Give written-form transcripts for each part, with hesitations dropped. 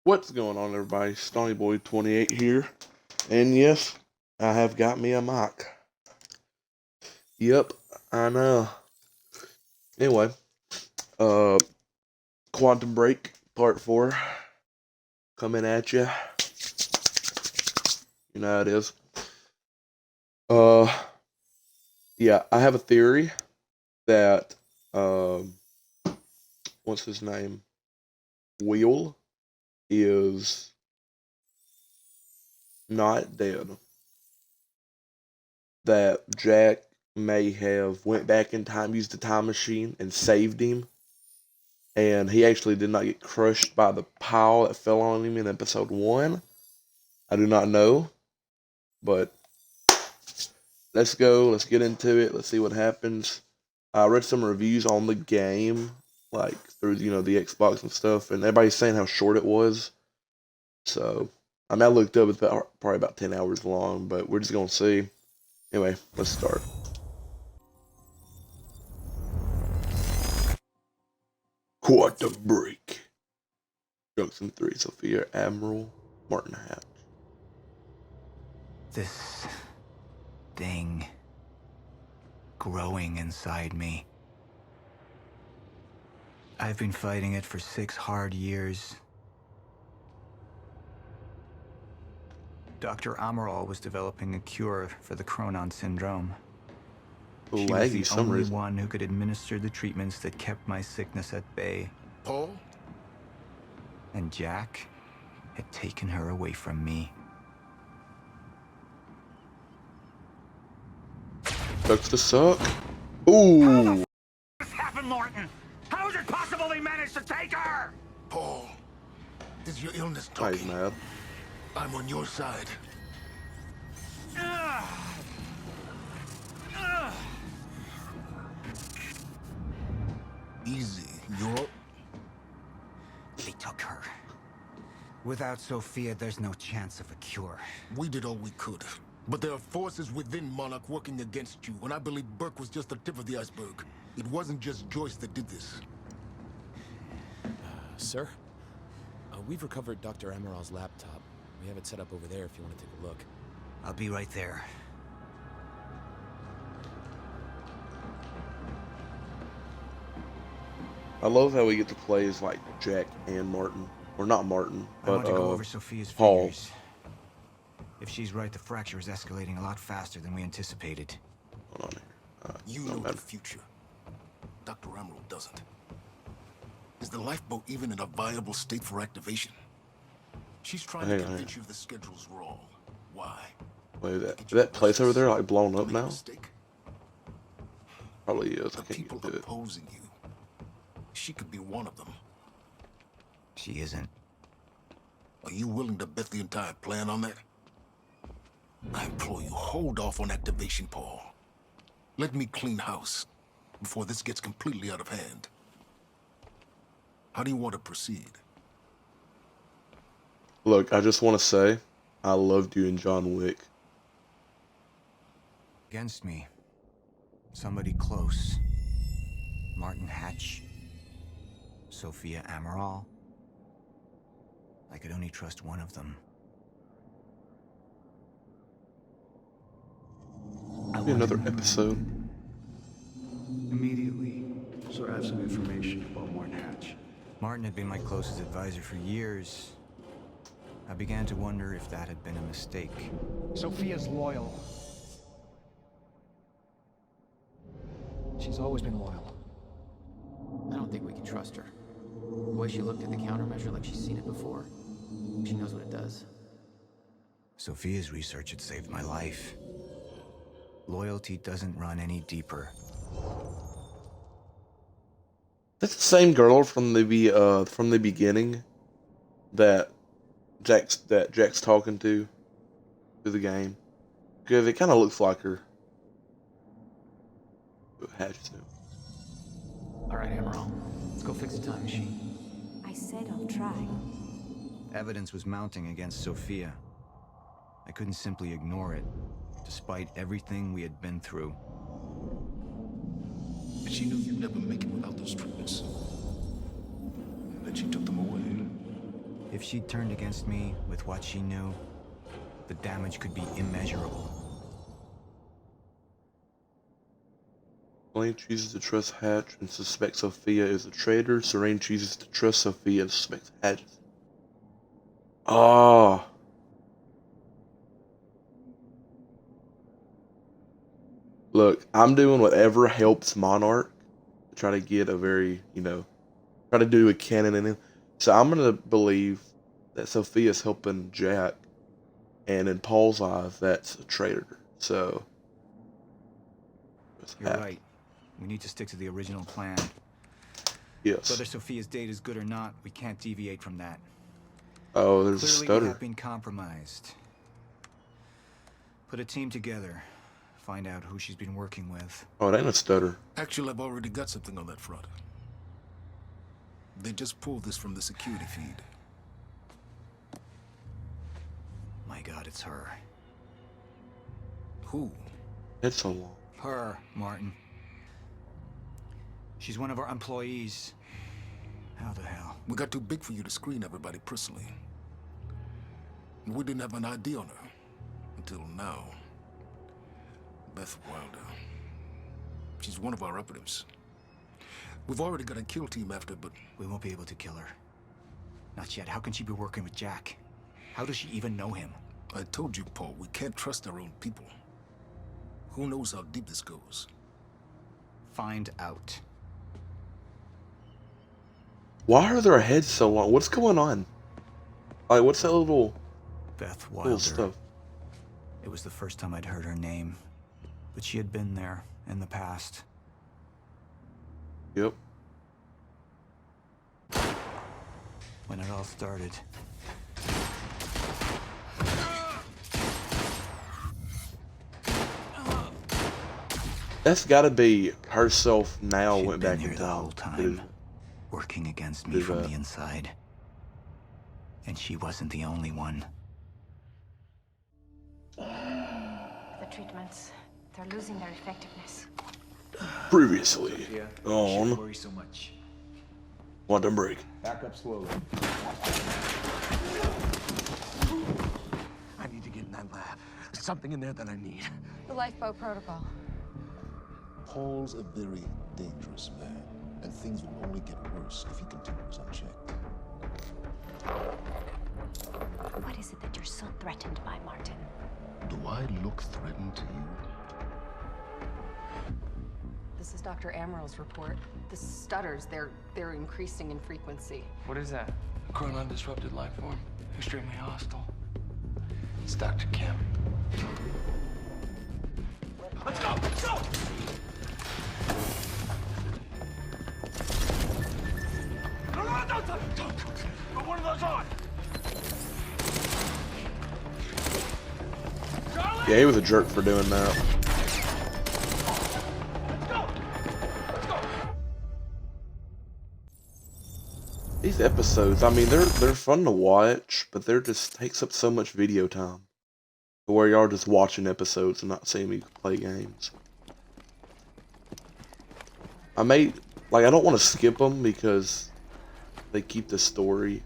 What's going on, everybody? Stony Boy 28 here, and yes, I have got me a mic. Yep, I know. Anyway, uh, Quantum Break Part 4 coming at you. You know how it is. Uh, yeah, I have a theory that, what's his name? Will is not dead. That Jack may have went back in time, used the time machine, and saved him. And he actually did not get crushed by the pile that fell on him in episode 1. I do not know, but let's go. Let's get into it. Let's see what happens. I read some reviews on the game, like through the Xbox and stuff, and everybody's saying how short it was. So I mean, I looked up, it's probably about 10 hours long, but we're just gonna see. Anyway, let's start. Quantum Break. Junction 3, Sophia Admiral, Martin Hatch. This thing growing inside me. I've been fighting it for 6 hard years. Dr. Amaral was developing a cure for the Chronon syndrome. She was Laggy the only one who could administer the treatments that kept my sickness at bay. Paul? And Jack had taken her away from me. Sucks to suck. Ooh. This happened, Martin. How is it possible they managed to take her? Paul, is your illness He's talking? mad. I'm on your side. Ugh. Ugh. Easy. You're... They took her. Without Sophia, there's no chance of a cure. We did all we could. But there are forces within Monarch working against you, and I believe Burke was just the tip of the iceberg. It wasn't just Joyce that did this. Sir? We've recovered Dr. Amaral's laptop. We have it set up over there if you want to take a look. I'll be right there. I love how we get to play as like Jack and Martin, or not Martin, I but want to go over Sophia's Paul. figures. If she's right, the fracture is escalating a lot faster than we anticipated. Hold on here. You know the future. Dr. Amaral doesn't. Is the lifeboat even in a viable state for activation? She's trying to convince you the schedule's wrong. Why? Wait, that place over there like blown up Make a now? mistake? Probably is. I The can't people get to it. opposing you. She could be one of them. She isn't. Are you willing to bet the entire plan on that? I implore you, hold off on activation, Paul. Let me clean house before this gets completely out of hand. How do you want to proceed? Look, I just want to say, I loved you in John Wick. Against me. Somebody close. Martin Hatch. Sophia Amaral. I could only trust one of them. Be another episode. Immediately. So I have some information about Martin Hatch. Martin had been my closest advisor for years. I began to wonder if that had been a mistake. Sophia's loyal. She's always been loyal. I don't think we can trust her. The way she looked at the countermeasure like she's seen it before. She knows what it does. Sophia's research had saved my life. Loyalty doesn't run any deeper. That's the same girl from the beginning that Jack's talking to through the game. Because it kind of looks like her. Hatch too. All right, Amaral. Let's go fix the time machine. I said I'll try. Evidence was mounting against Sophia. I couldn't simply ignore it, despite everything we had been through. But she knew you'd never make it without those treatments. And then she took them away. If If she'd turned against me with what she knew, the damage could be immeasurable. Elaine chooses to trust Hatch and suspects Sophia is a traitor. Serene chooses to trust Sophia and suspects Hatch. Oh. Look, I'm doing whatever helps Monarch to try to get a very, try to do a canon in him. So I'm going to believe that Sophia's helping Jack, and in Paul's eyes, that's a traitor. So, You're right. We need to stick to the original plan. Yes. Whether Sophia's date is good or not, we can't deviate from that. Oh, there's Clearly a stutter. we have been compromised. Put a team together. Find out who she's been working with. Oh, it ain't a stutter. Actually, I've already got something on that front. They just pulled this from the security feed. My God, it's her. Who? It's so long. Her, Martin. She's one of our employees. How the hell? We got too big for you to screen everybody personally. We didn't have an ID on her. Until now. Beth Wilder. She's one of our operatives. We've already got a kill team after, but... We won't be able to kill her. Not yet. How can she be working with Jack? How does she even know him? I told you, Paul, we can't trust our own people. Who knows how deep this goes? Find out. Why are their heads so long? What's going on? Like, what's that little Beth Wilder. little stuff? It was the first time I'd heard her name, but she had been there in the past. Yep. When it all started. That's got to be herself now. She'd Went been back here in the whole time. time, working against me from the inside. And she wasn't the only one. The treatments, they're losing their effectiveness. Previously on Worry so much. Quantum Break. Back up slowly. I need to get in that lab. There's something in there that I need. The lifeboat protocol. Paul's a very dangerous man, and things will only get worse if he continues unchecked. What is it that you're so threatened by, Martin? Do I look threatened to you? This is Dr. Amaril's report. The stutters, they're increasing in frequency. What is that? A chronon-disrupted life form. Extremely hostile. It's Dr. Kim. Let's go! Let's go! Don't put one of those on! Yeah, he was a jerk for doing that. These episodes, I mean, they're fun to watch, but they're just takes up so much video time. Where y'all just watching episodes and not seeing me play games. I don't want to skip them because they keep the story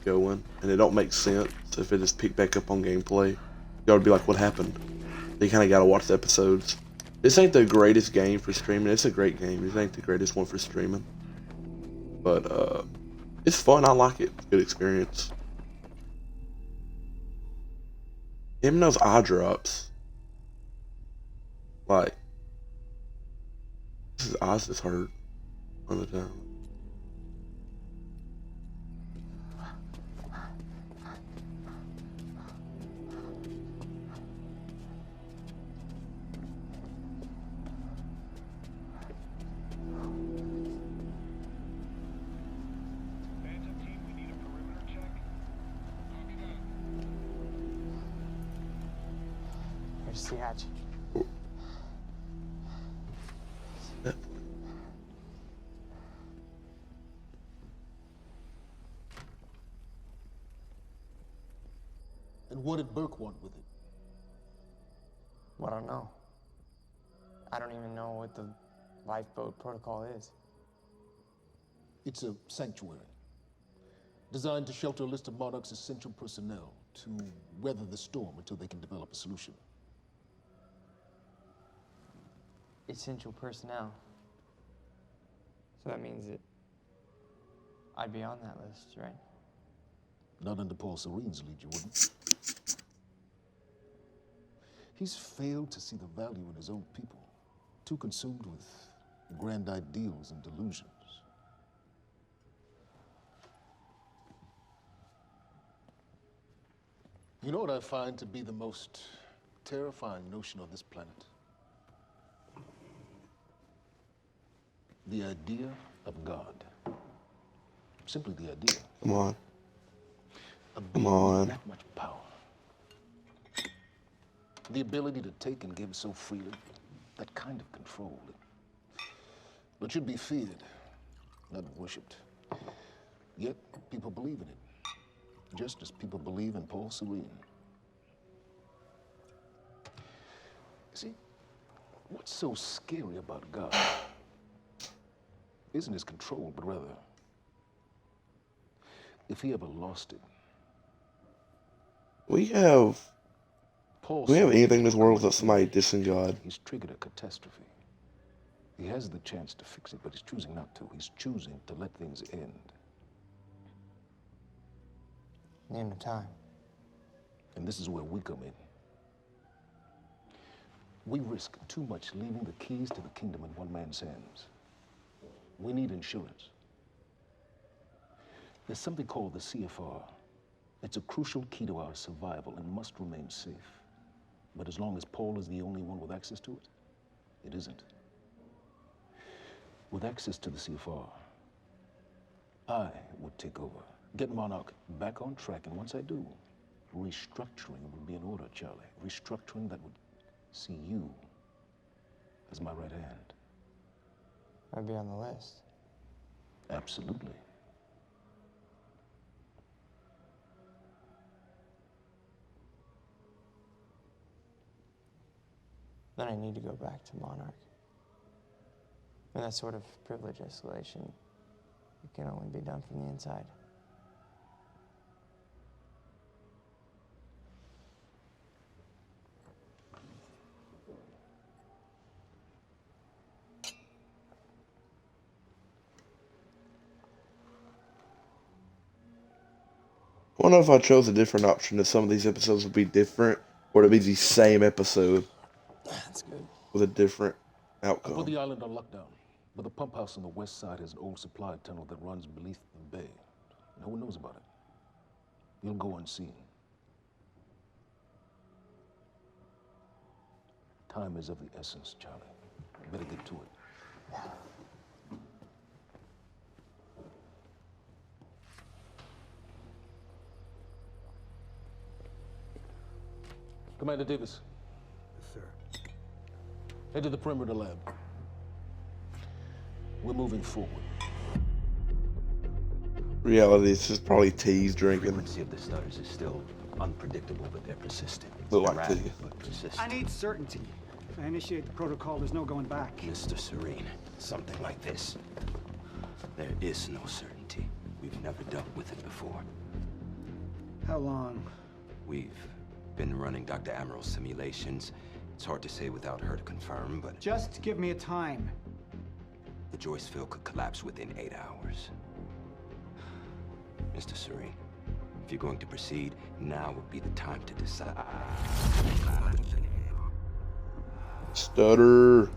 going, and it don't make sense if it just pick back up on gameplay. Y'all would be like, what happened? You kind of gotta watch the episodes. This ain't the greatest game for streaming. It's a great game. This ain't the greatest one for streaming. But, it's fun. I like it. Good experience. Him and those eye drops. Like, his eyes just hurt all the time. Here's the hatch. And what did Burke want with it? Well, I don't know. I don't even know what the lifeboat protocol is. It's a sanctuary. designed to shelter a list of Monarch's essential personnel to weather the storm until they can develop a solution. Essential personnel. So that means that I'd be on that list, right? Not under Paul Serene's lead, you wouldn't. He's failed to see the value in his own people, too consumed with grand ideals and delusions. You know what I find to be the most terrifying notion on this planet? The idea of God. Simply the idea. Come on. Come on. That much power. The ability to take and give so freely. That kind of control. It should be feared, not worshipped. Yet people believe in it. Just as people believe in Paul Serene. See, what's so scary about God isn't his control, but rather, if he ever lost it. We have anything in this world without somebody dissing God. He's triggered a catastrophe. He has the chance to fix it, but he's choosing not to. He's choosing to let things end. The end of time. And this is where we come in. We risk too much leaving the keys to the kingdom in one man's hands. We need insurance. There's something called the CFR. It's a crucial key to our survival and must remain safe. But as long as Paul is the only one with access to it, it isn't. With access to the CFR, I would take over, get Monarch back on track, and once I do, restructuring would be in order, Charlie. Restructuring that would see you as my right hand. I'd be on the list. Absolutely. Then I need to go back to Monarch. And that sort of privilege escalation, it can only be done from the inside. I wonder if I chose a different option, if some of these episodes would be different, or it'd be the same episode. That's good. With a different I outcome. put the island on lockdown, but the pump house on the west side has an old supply tunnel that runs beneath the bay. No one knows about it. You'll go unseen. Time is of the essence, Charlie. Better get to it. Commander Davis. Yes, sir. Head to the perimeter lab. We're moving forward. Reality is just probably teas drinking. The frequency of the stutters is still unpredictable, but they're persistent. Look like Erratic, tea. but persistent. I need certainty. If I initiate the protocol, there's no going back. Mr. Serene, something like this. There is no certainty. We've never dealt with it before. How long? We've been running Dr. Amaril's simulations. It's hard to say without her to confirm, but... Just give me a time. The Joyce field could collapse within 8 hours. Mr. Serene, if you're going to proceed, now would be the time to decide. Stutter.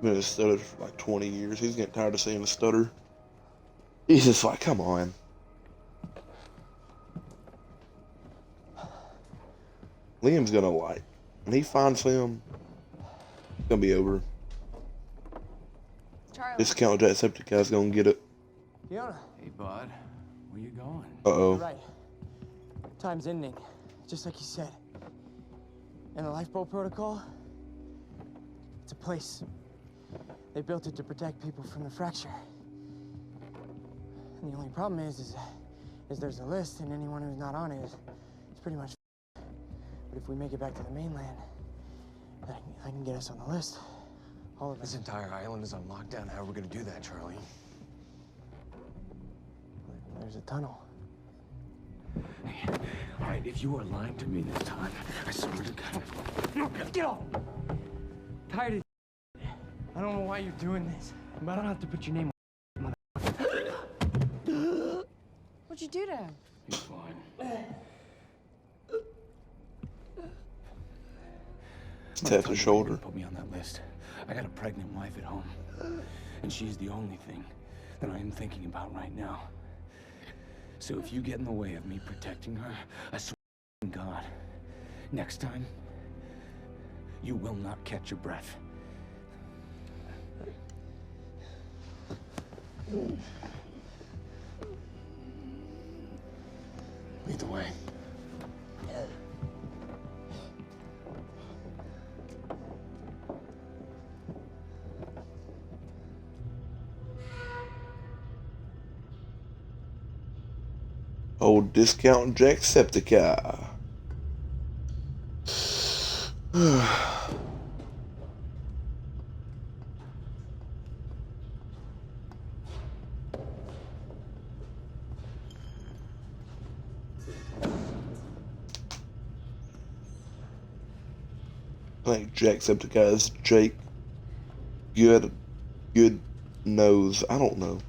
Been a stutter for like 20 years. He's getting tired of seeing a stutter. He's just like, come on. Liam's gonna like, when he finds him, it's gonna be over. Charlie. This Jacksepticeye's gonna get it. Fiona. Hey, bud. Where you going? Uh-oh. You're right. Time's ending, just like you said. And the lifeboat protocol? It's a place They built it to protect people from the fracture. And the only problem is there's a list, and anyone who's not on it is pretty much. But if we make it back to the mainland, I can get us on the list. All of This entire island is on lockdown. How are we gonna do that, Charlie? There's a tunnel. Hey, all right, if you are lying to me this time, I swear to God. Get off! Tired of I don't know why you're doing this, but I don't have to put your name on. What'd you do to him? He's fine. Tap his shoulder. Put me on that list. I got a pregnant wife at home, and she's the only thing that I am thinking about right now. So if you get in the way of me protecting her, I swear to God, next time, you will not catch your breath. Lead the way. Old discount Jacksepticeye. I think Jacksepticeye is Jake. Good nose. I don't know.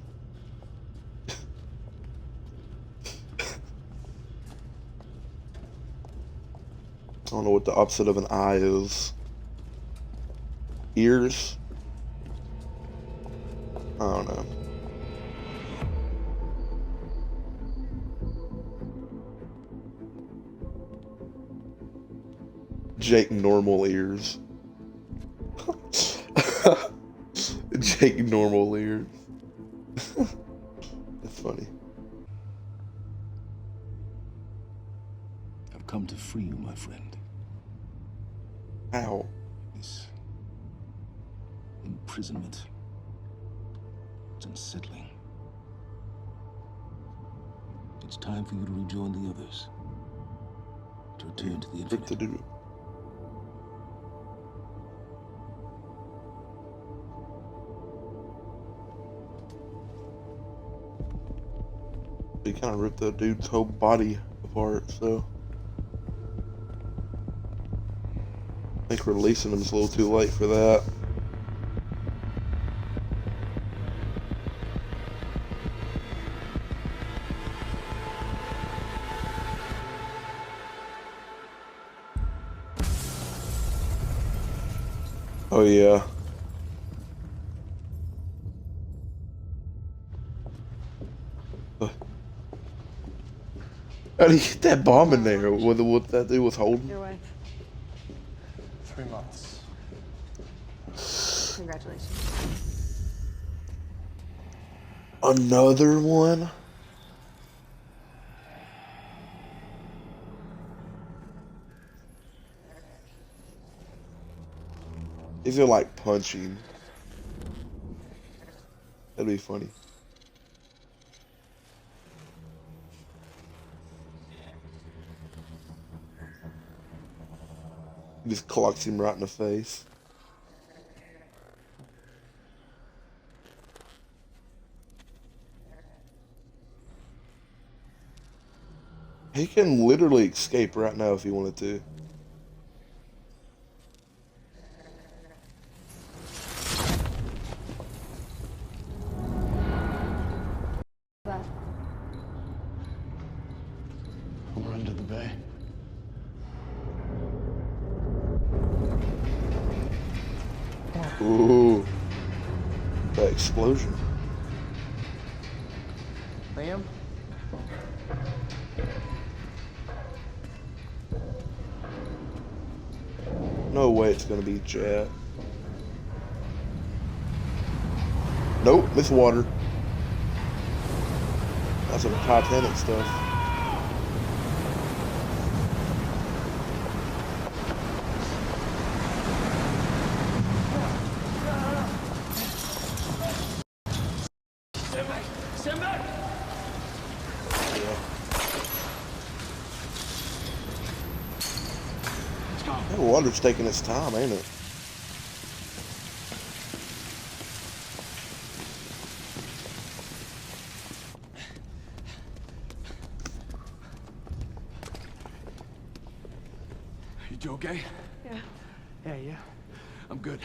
I don't know what the opposite of an eye is. Ears? I don't know. Jake normal ears. Jake normal ears. That's funny. I've come to free you, my friend. How? This imprisonment. It's unsettling. It's time for you to rejoin the others. To return to the infinite. To do. He kind of ripped that dude's whole body apart, so I think releasing him is a little too late for that. Oh yeah. How did he get that bomb in there? What that dude was holding? Your wife. 3 months. Congratulations. Another one? Is it like punching? That'd be funny. He just clocks him right in the face. He can literally escape right now if he wanted to. We're under the bay. Ooh. That explosion. Liam? No way it's gonna be Jet. Nope, it's water. That's some Titanic stuff. Stand back! Stand back! No wonder it's taking its time, ain't it? You okay? Yeah. I'm good.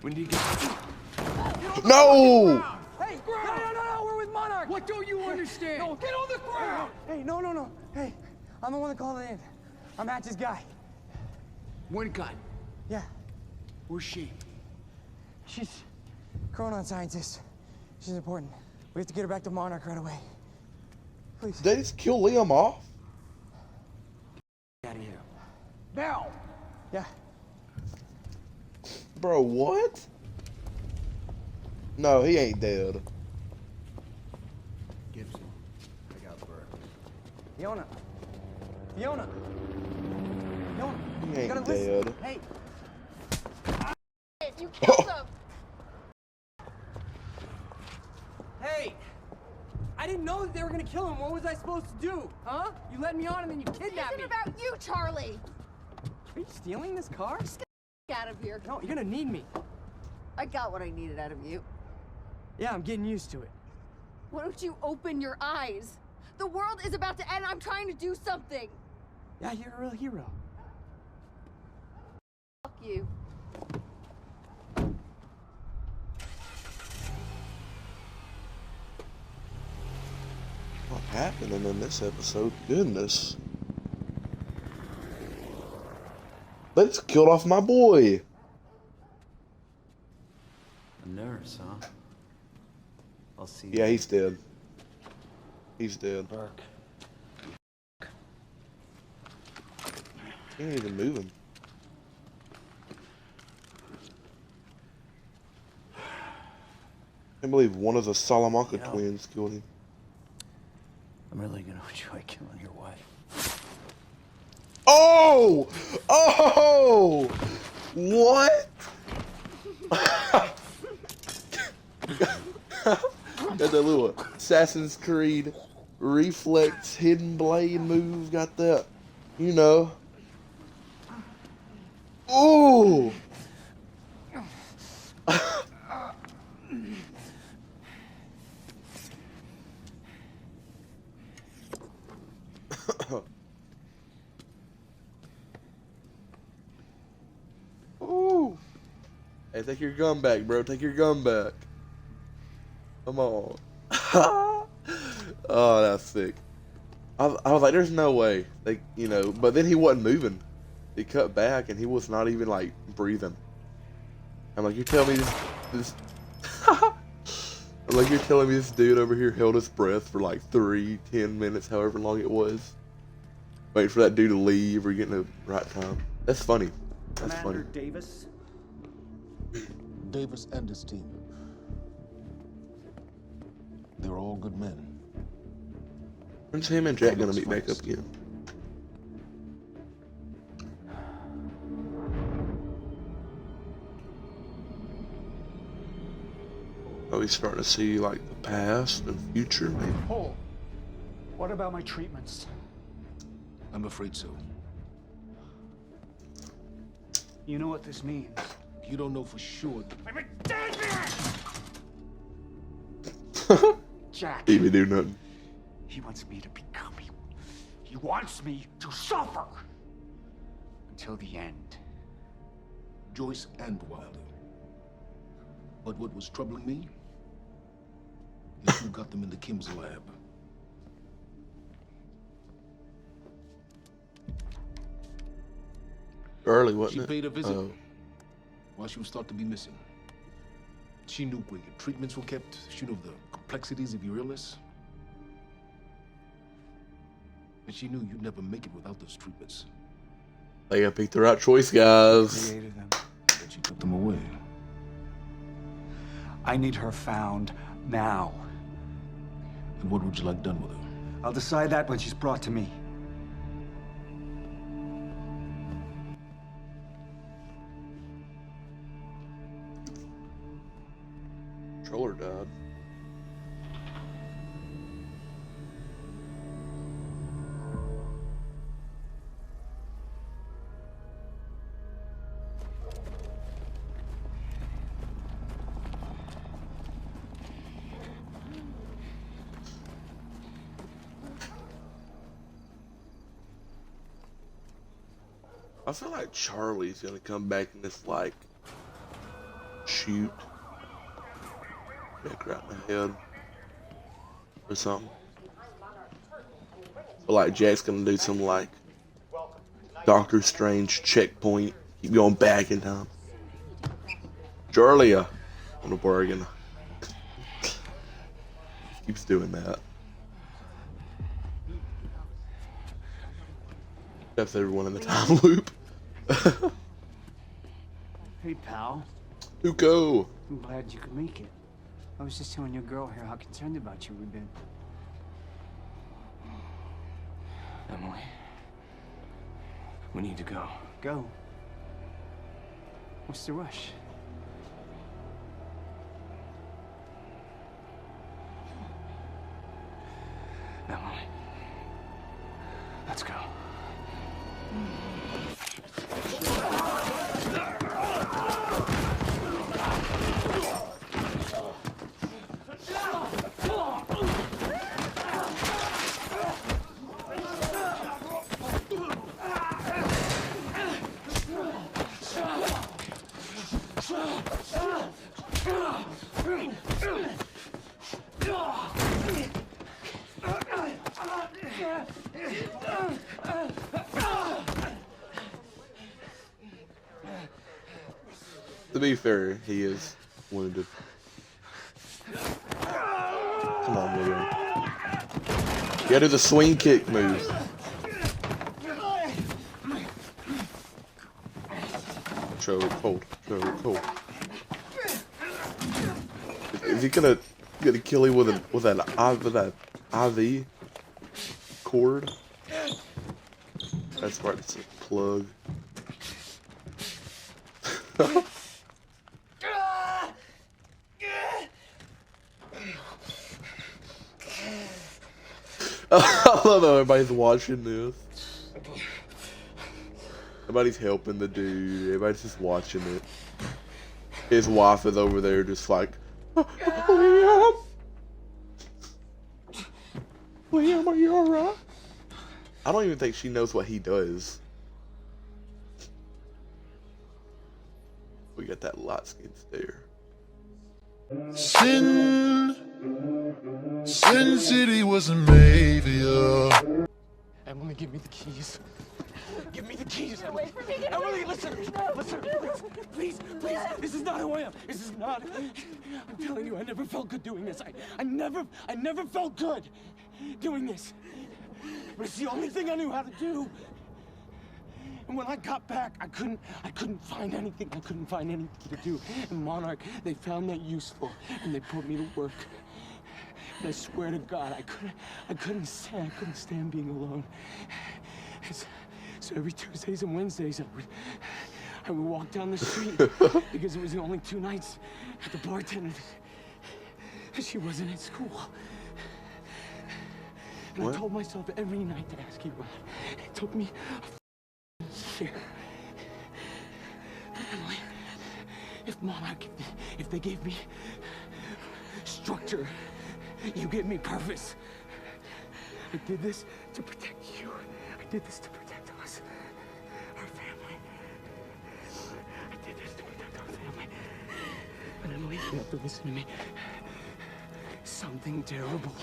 We need to get... No! Hey, no, we're with Monarch! What don't you understand? No, get on the ground! Hey, no. Hey, I'm the one that called it in. I'm Hatch's guy. One gun. Yeah, Where's she? she's chronon scientist. She's important. We have to get her back to Monarch right away. Please. Did they just kill Liam off? Get out of here. Now! Yeah. Bro, what? No, he ain't dead. Gibson, I got Burke. Fiona. He You ain't gotta dead. listen. Hey. You killed him! Hey! I didn't know that they were gonna kill him. What was I supposed to do? Huh? You led me on and then you kidnapped me. It isn't about you, Charlie! Are you stealing this car? Get out of here. No, you're gonna need me. I got what I needed out of you. Yeah, I'm getting used to it. Why don't you open your eyes? The world is about to end. I'm trying to do something. Yeah, you're a real hero. Fuck you. What happening in this episode? Goodness. They just killed off my boy. A nurse, huh? I'll see. Yeah, he's dead. He's dead. Burke. He ain't even moving. I can't believe one of the Salamanca twins killed him. I'm really gonna enjoy killing your wife. Oh! Oh! What? Got that little Assassin's Creed reflex hidden blade move. Got that. You know. Ooh! Ooh! Hey, take your gun back, bro. Take your gun back. Come on. Oh, that's sick. I was like, there's no way. Like, you know, but then he wasn't moving. He cut back and he was not even like breathing. I'm like, you're telling me this like you're telling me this dude over here held his breath for like 10 minutes, however long it was. Waiting for that dude to leave or get in the right time. That's funny. That's Commander funny. Davis? Davis and his team. They're all good men. When's him and Jack gonna meet back up again? Oh, he's starting to see like the past and future, maybe. Paul, what about my treatments? I'm afraid so. You know what this means? You don't know for sure. I'm a dead man! Jack. He even do nothing. He wants me to become him. He wants me to suffer. Until the end. Joyce and Wilder. But what was troubling me is who got them into Kim's lab. Early, wasn't She it? paid a visit Oh. while she was thought to be missing. She knew where your treatments were kept. She knew the complexities of your illness. And she knew you'd never make it without those treatments. They gotta pick the right choice, guys. Created them. But she took them away. I need her found now. And what would you like done with her? I'll decide that when she's brought to me. Controller died. I feel like Charlie's gonna come back and just like shoot Jack right in the head or something. But like Jack's gonna do some like Doctor Strange checkpoint, keep going back in time. Charlie, on the bargain. Keeps doing that. That's everyone in the time loop. Hey, pal. Uko. I'm glad you could make it. I was just telling your girl here how concerned about you we've been. Emily, we need to go. Go. What's the rush? Emily, let's go. To be fair, he is wounded. Come on, Leo. You gotta do the swing kick move. Choke, hold, choke, hold. Is he gonna kill you with that IV cord? That's right, it's a plug. I love how everybody's watching this. Nobody's helping the dude. Everybody's just watching it. His wife is over there just like, Liam! Liam, are you alright? I don't even think she knows what he does. We got that light skin stare. Sin City wasn't made for you. Emily, give me the keys. Give me the keys. Get away from me. Get Emily, away. Listen, please, this is not who I am. This is not. I'm telling you, I never felt good doing this. I never felt good doing this. But it's the only thing I knew how to do. And when I got back, I couldn't find anything. I couldn't find anything to do. And Monarch, they found that useful, and they put me to work. And I swear to God, I couldn't stand being alone. So every Tuesdays and Wednesdays, I would walk down the street because it was the only 2 nights at the bartender. She wasn't at school. And I told myself every night to ask you out. It took me a year. But Emily, if Monarch, if they gave me structure, you gave me purpose. I did this to protect you. I did this to protect us, our family. I did this to protect our family. But Emily, you have to listen to me. Something terrible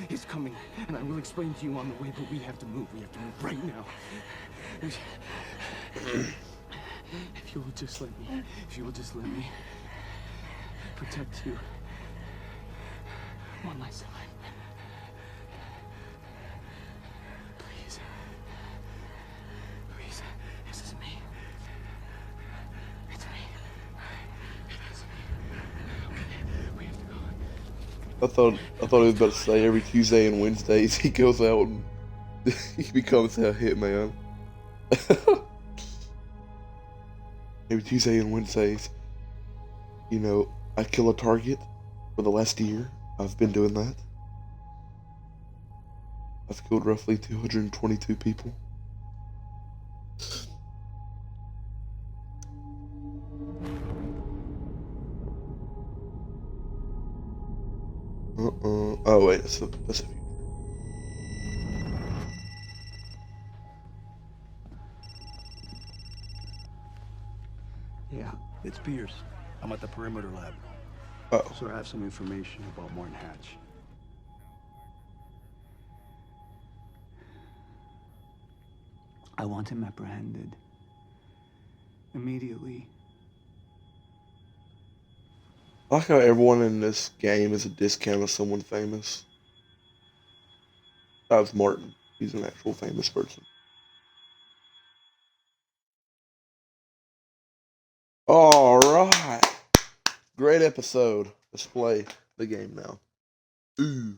is coming, and I will explain to you on the way, but we have to move. We have to move right now. If you will just let me protect you one last time. Please, this is me. It's me. It is me. Okay, we have to go. I thought he was about to say every Tuesday and Wednesdays he goes out and he becomes a hitman. Every Tuesday and Wednesdays, you know, I kill a target. For the last year, I've been doing that. I've killed roughly 222 people. Oh wait, that's a future. Pierce. I'm at the perimeter lab. Uh-oh. So I have some information about Martin Hatch. I want him apprehended. Immediately. I like how everyone in this game is a discount of someone famous. That was Martin. He's an actual famous person. All right. Great episode. Let's play the game now. Ooh.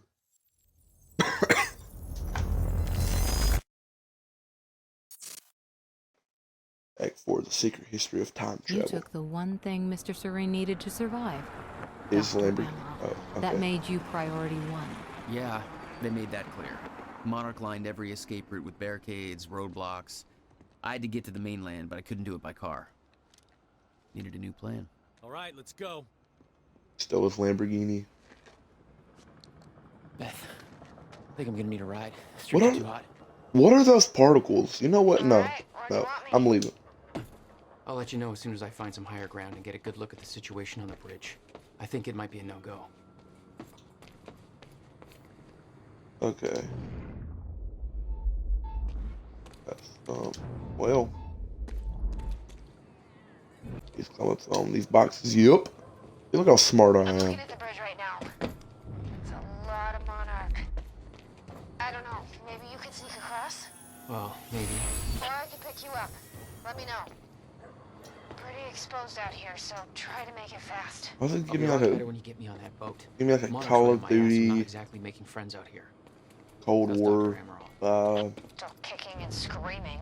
Act 4, The Secret History of Time You Travel. took the one thing Mr. Serene needed to survive. Is Dr. Lamborghini. Emerald. Oh, okay. That made you priority one. Yeah, they made that clear. Monarch lined every escape route with barricades, roadblocks. I had to get to the mainland, but I couldn't do it by car. Needed a new plan. All right, let's go. Still with Lamborghini. Beth, I think I'm gonna need a ride. It's What drinking are, too hot. what are those particles? You know what? No. No. I'm leaving. I'll let you know as soon as I find some higher ground and get a good look at the situation on the bridge. I think it might be a no-go. Okay. That's, well. He's coming on these boxes. Yup. Look how smart I am. Looking at the bridge right now. It's a lot of Monarch. I don't know. Maybe you could sneak across? Well, maybe. Or I could pick you up. Let me know. Pretty exposed out here, so try to make it fast. Why does it I'll give be me a like lot a better when you get me on that boat. give me like a Monarch's Call right of on my ass. I'm not Duty, exactly making friends out here. Cold That's War Dr. Emerald. vibe? Still kicking and screaming.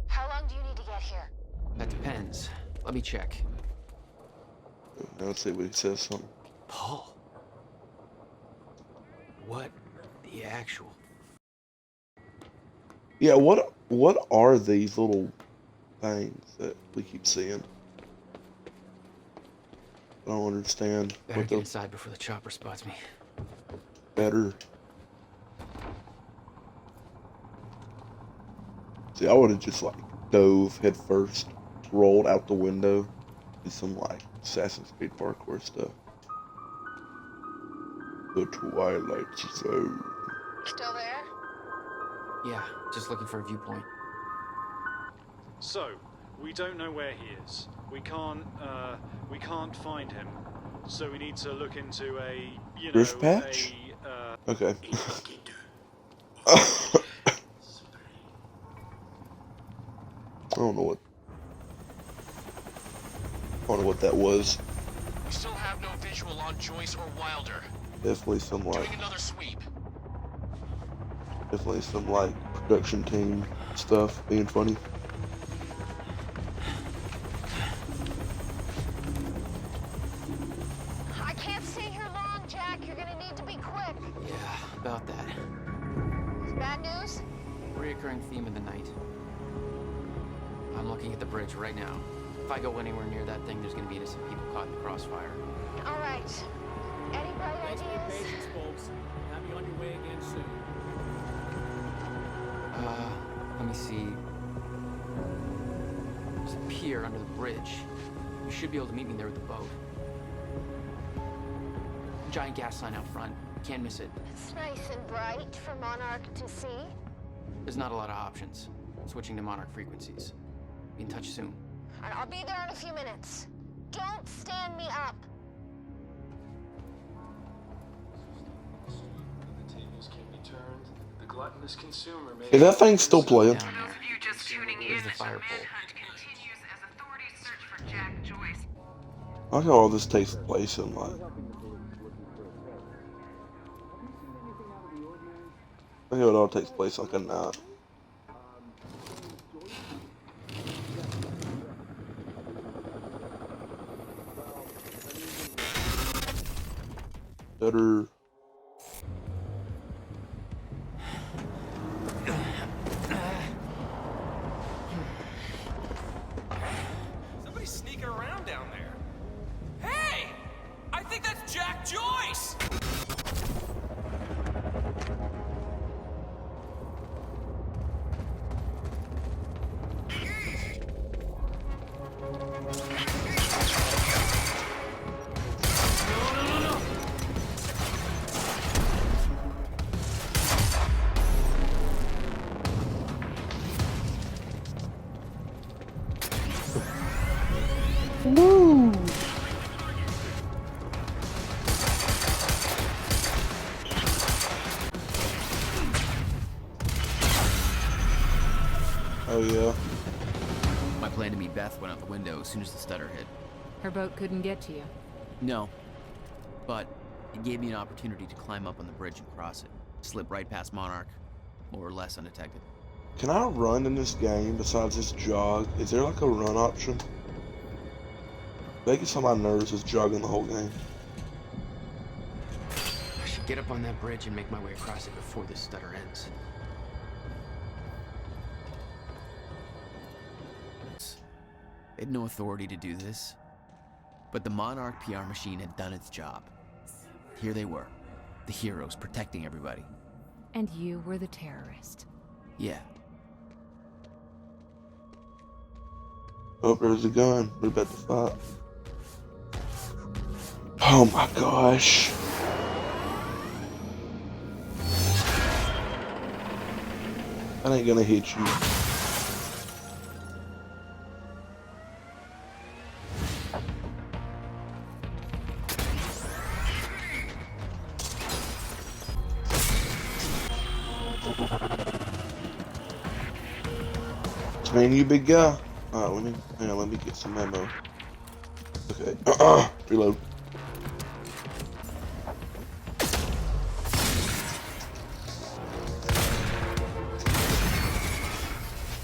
How long do you need to get here? That depends. Let me check. Now let's see what he says. Something. Paul. What the actual? Yeah. What are these little things that we keep seeing? I don't understand. Better What get the inside before the chopper spots me. better? See, I would have just like dove head first, rolled out the window, did some like Assassin's Creed parkour stuff. The Twilight Zone. Still there? Yeah, just looking for a viewpoint. So, we don't know where he is. We can't find him. So we need to look into a, you know, Drift patch? Okay. I don't know what that was. We still have no visual on Joyce or Wilder. Definitely some like Doing another sweep. definitely some like production team stuff being funny. I can't stay here long, Jack. You're gonna need to be quick. Yeah, about that. Bad news? Reoccurring theme of the night. I'm looking at the bridge right now. If I go anywhere near that thing, there's gonna be some people caught in the crossfire. All right. Any bright Thanks for your ideas? patience, folks. Have you on your way again soon. Let me see. There's a pier under the bridge. You should be able to meet me there with the boat. Giant gas sign out front. Can't miss it. It's nice and bright for Monarch to see. There's not a lot of options. Switching to Monarch frequencies. Be in touch soon. And I'll be there in a few minutes. Don't stand me up. The tables can be turned. The gluttonous consumer may... Is that thing still playing? Down there. There's the fire pole. I like how all this takes place in like. I think it all takes place like a night. Better. Somebody's sneaking around down there. Hey! I think that's Jack Joyce! yeah. My plan to meet Beth went out the window as soon as the stutter hit. Her boat couldn't get to you. No. But it gave me an opportunity to climb up on the bridge and cross it. Slip right past Monarch, more or less undetected. Can I run in this game besides just jog? Is there like a run option? That gets on my nerves is jogging the whole game. I should get up on that bridge and make my way across it before this stutter ends. They had no authority to do this. But the Monarch PR machine had done its job. Here they were, the heroes protecting everybody. And you were the terrorist. Yeah. Oh, there's a gun. We're about to fight. Oh my gosh. That ain't gonna hit you. Man, you big guy. Alright, let me get some ammo. Okay. Reload.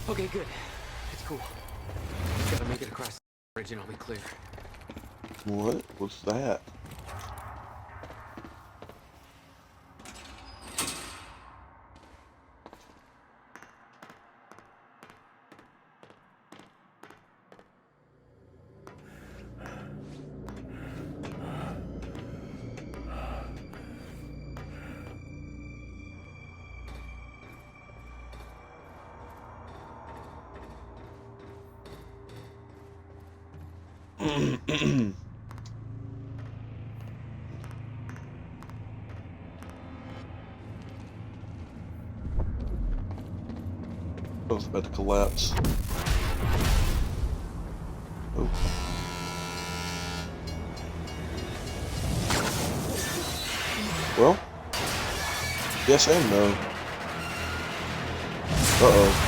Okay, good. It's cool. Just gotta make it across the bridge and I'll be clear. What? What's that? I was about to collapse. Oh. Well, yes and no. Uh-oh.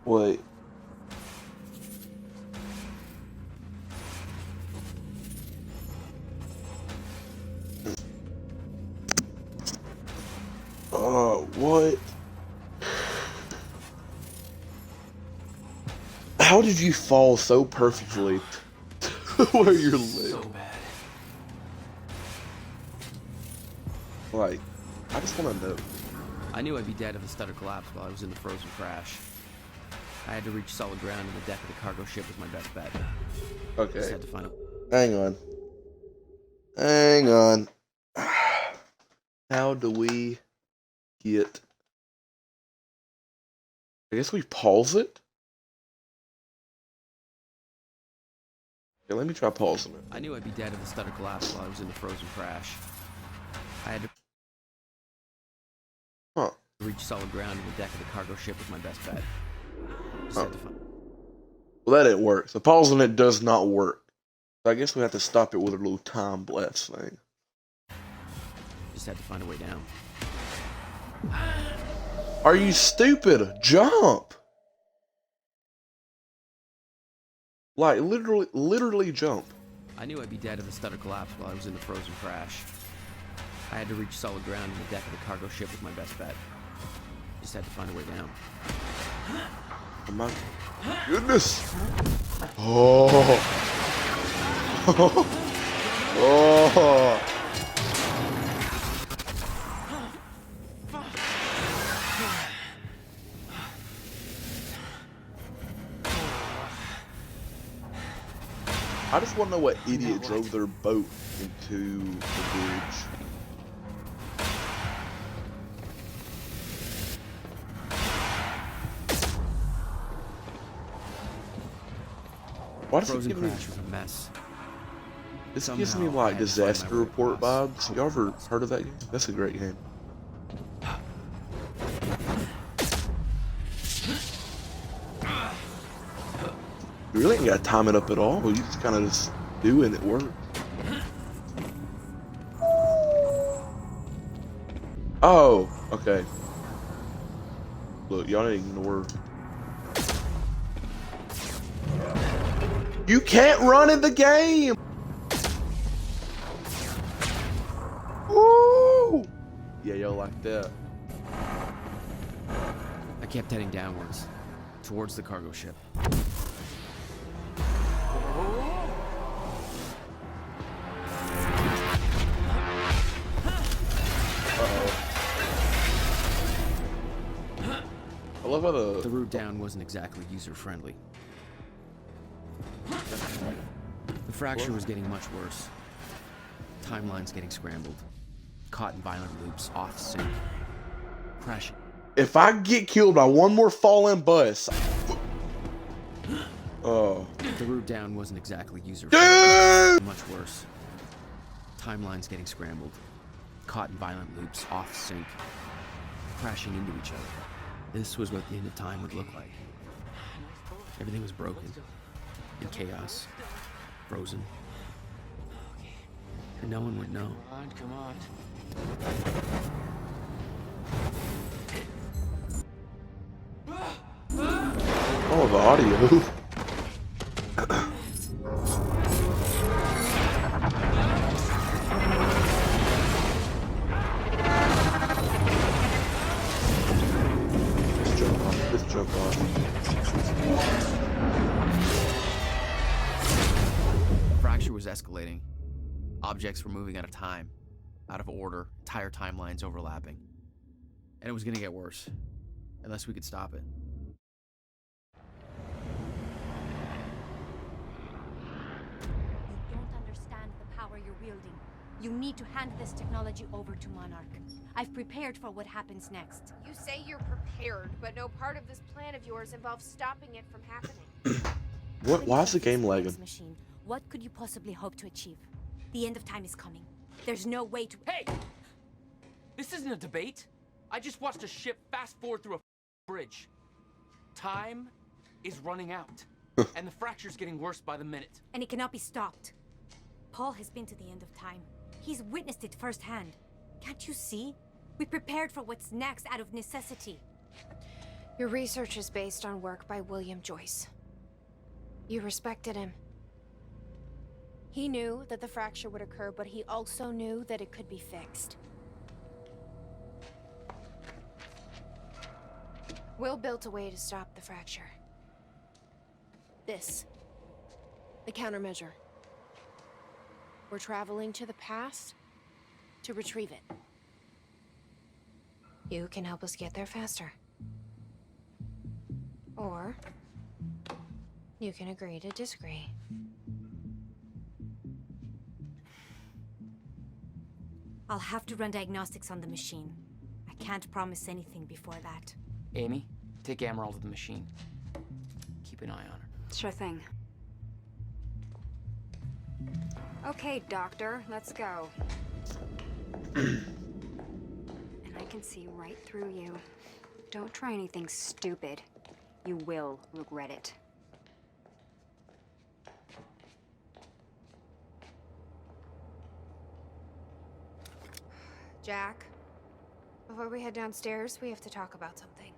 Wait. What? How did you fall so perfectly where your leg? So bad. Like, I just want to know. I knew I'd be dead if the stutter collapsed while I was in the frozen crash. I had to reach solid ground, and the deck of the cargo ship was my best bet. Okay. Just had to find it. Hang on. Hang on. How do we get... I guess we pause it? Okay, let me try pausing it. I knew I'd be dead if the stutter collapsed while I was in the frozen crash. I had to reach solid ground, and the deck of the cargo ship was my best bet. Just had to find... Well, that didn't work. So pausing it does not work. So I guess we have to stop it with a little time lapse thing. Just had to find a way down. Are you stupid? Jump! Like, literally jump. I knew I'd be dead if the stutter collapsed while I was in the frozen crash. I had to reach solid ground, and the deck of the cargo ship was my best bet. Just had to find a way down. Oh my goodness! Oh! Oh! I just want to know what idiot drove their boat into the bridge. Why does Frozen it give me... crash was a mess. This gives me like Disaster Report vibes. Y'all ever heard of that game? That's a great game. You really ain't gotta time it up at all. You just kind of just do and it works. Oh, okay. Look, y'all need to ignore. You can't run in the game! Woo! Yeah, y'all like that. I kept heading downwards, towards the cargo ship. I love how the route down wasn't exactly user-friendly. The fracture was getting much worse. Timelines getting scrambled. Caught in violent loops, off sync. Crashing. If I get killed by one more falling bus. Oh. The route down wasn't exactly user-friendly. Much worse. Timelines getting scrambled. Caught in violent loops, off sync. Crashing into each other. This was what the end of time would look like. Everything was broken. In chaos. Frozen. And no one would know. Come on. Oh, the audio. Just jump off. The fracture was escalating. Objects were moving out of time, out of order, entire timelines overlapping. And it was gonna get worse, unless we could stop it. You don't understand the power you're wielding. You need to hand this technology over to Monarch. I've prepared for what happens next. You say you're prepared, but no part of this plan of yours involves stopping it from happening. Why is the game lagging? Machine, what could you possibly hope to achieve? The end of time is coming. There's no way to— Hey! This isn't a debate. I just watched a ship fast forward through a bridge. Time is running out. And the fracture's getting worse by the minute. And it cannot be stopped. Paul has been to the end of time. He's witnessed it firsthand. Can't you see? We prepared for what's next out of necessity. Your research is based on work by William Joyce. You respected him. He knew that the fracture would occur, but he also knew that it could be fixed. Will built a way to stop the fracture. This. The countermeasure. We're traveling to the past to retrieve it. You can help us get there faster. Or you can agree to disagree. I'll have to run diagnostics on the machine. I can't promise anything before that. Amy, take Amaral to the machine. Keep an eye on her. Sure thing. Okay, Doctor, let's go. And I can see right through you. Don't try anything stupid. You will regret it. Jack, before we head downstairs, we have to talk about something.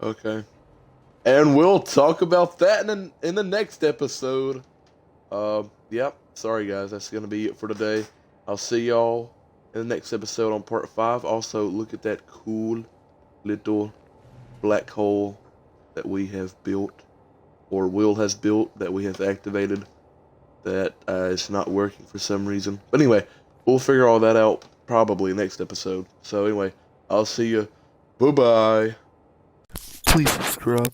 Okay. And we'll talk about that in the next episode. Yep. Sorry guys, that's gonna be it for today. I'll see y'all in the next episode on part 5. Also, look at that cool little black hole that we have built, or Will has built, that we have activated, that is not working for some reason. But anyway, we'll figure all that out probably next episode. So anyway, I'll see you. Bye-bye. Please subscribe.